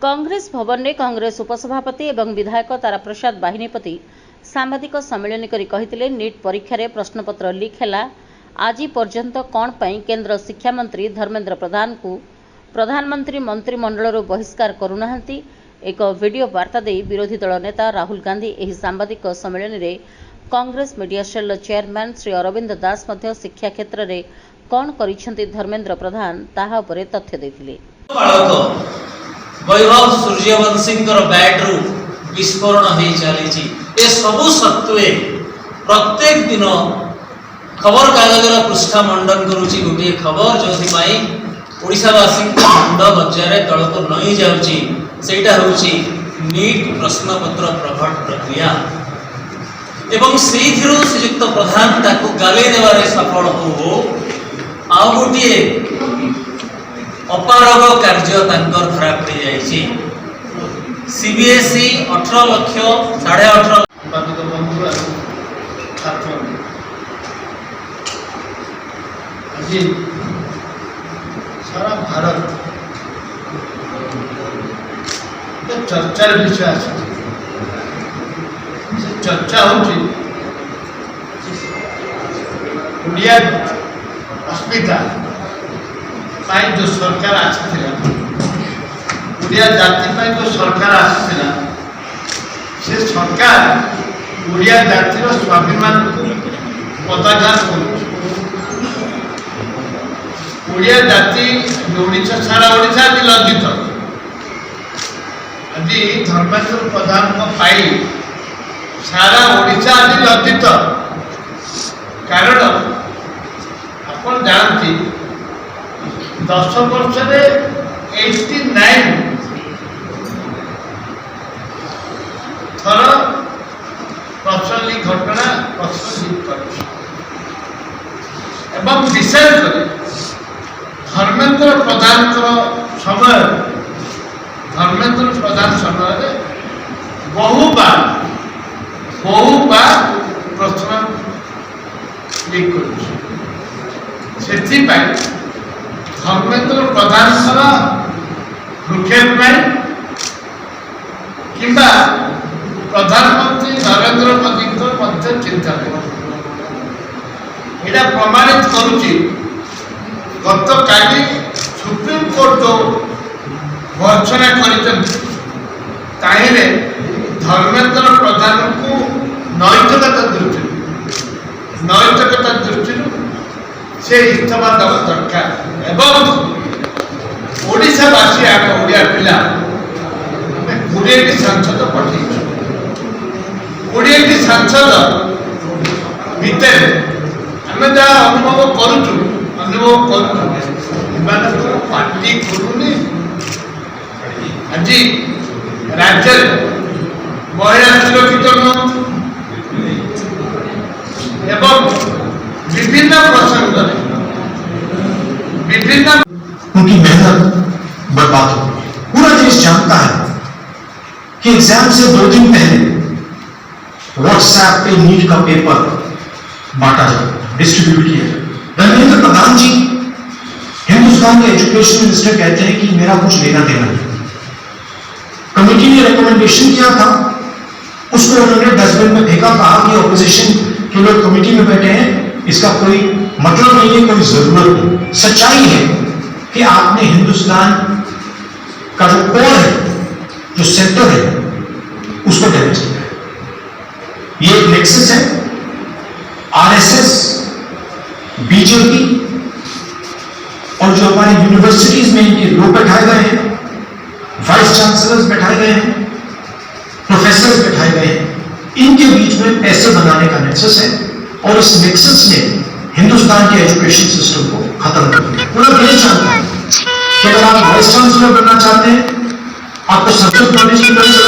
कांग्रेस भवन में कांग्रेस उपसभापति एवं विधायक तारा प्रसाद बाहिनीपति सांबादिक सम्मेलन करी कहिथिले नीट परीक्षा रे प्रश्नपत्र लीक हैला आज पर्यंत कौन पई केंद्र शिक्षा मंत्री धर्मेंद्र प्रधान को प्रधानमंत्री मंत्रिमंडल बहिष्कार करूनाहांती। एक वीडियो वार्ता दे विरोधी दल नेता राहुल गांधी एही सांबादिक सम्मेलन रे Congress media cell chairman Shri Arvind Das मध्य शिक्षा क्षेत्र रे कौन करिसेंती धर्मेंद्र प्रधान ताहा उपरे तथ्य दैथिले। वैभव सूर्यवंशी बैट्रु विस्फोरण हो चली ए सबू सत्वे प्रत्येक दिन खबर कागज पृष्ठा मंडन करुच्ची गोटे खबर जो ओडिशावासी मुंड बजार तल को नई जाऊँगी नीट प्रश्नपत्र प्रकट प्रक्रिया एवं श्रीयुक्त प्रधान ताकू गाली देवारे सफल हो आउ गोटे अपारग कार्य धरा पड़ जाइए। सीबीएसई 18 लाख 18.5 सारा भारत चर्चार विषय चर्चा होड़िया अस्मिता जो सरकार आसाला ओडिया जाति जो सरकार आसाला से सरकार ओडिया जातिर स्वाभिमान को पदाघात ओडिया जाति ओडिशा सारा ओडिशा आज लज्जित आज धर्मेंद्र प्रधान पाई सारा ओडिशा आज लज्जित कारण आप जानती 10 वर्ष 89 थर प्रश्न लीक घटना प्रश्न लीक कर विशेष कर धर्मेंद्र प्रधान समय धर्मेंद्र प्रधान समय बहु बार प्रश्न लीक कर धर्मेंद्र प्रधान भ्रुक्षेप कि प्रधानमंत्री नरेंद्र मोदी चिंता यहाँ प्रमाणित करुच्ची गत काली सुप्रीम कोर्ट जो भर्सना कर धर्मेंद्र प्रधान को नैतिकता दृष्टि से इस्तीफा देवा दरकार एवं ओडिशावासी आम ओडिया पिला 20 सांसद पठे 20 सांसद भितर आम जहाँ अनुभव करुँ पार्टी खुलूनी आज राज्य महिला सुरक्षित एवं विभिन्न प्रसंग विभिन्न उनकी मेहनत बर्बाद हो गई। पूरा देश जानता है कि एग्जाम से 2 दिन पहले व्हाट्सएप पे नीट का पेपर बांटा जाए डिस्ट्रीब्यूट किया जाए। धर्मेंद्र प्रधान जी हिंदुस्तान के एजुकेशन मिनिस्टर कहते हैं कि मेरा कुछ लेना देना नहीं। कमेटी ने रिकमेंडेशन किया था उसको उन्होंने डस्टबिन में फेंका, कहा कि ऑपोजिशन के लोग कमेटी में बैठे हैं इसका कोई मतलब नहीं है, कोई जरूरत नहीं। सच्चाई है कि आपने हिंदुस्तान का जो कोर है जो सेक्टर है उसको डैमेज किया है। ये एक नेक्सस है आरएसएस बीजेपी और जो हमारी यूनिवर्सिटीज में इनके लोग बैठाए गए हैं, वाइस चांसलर्स बैठाए गए हैं, प्रोफेसर्स बैठाए गए हैं, इनके बीच में पैसे बनाने का नेक्सस है और इस नेक्सस ने हिंदुस्तान के एजुकेशन सिस्टम को खत्म कर दिया। पूरा देश जानता है कि अगर आप वाइस चांसलर बनना चाहते हैं आपको संस्कृत कॉलेज की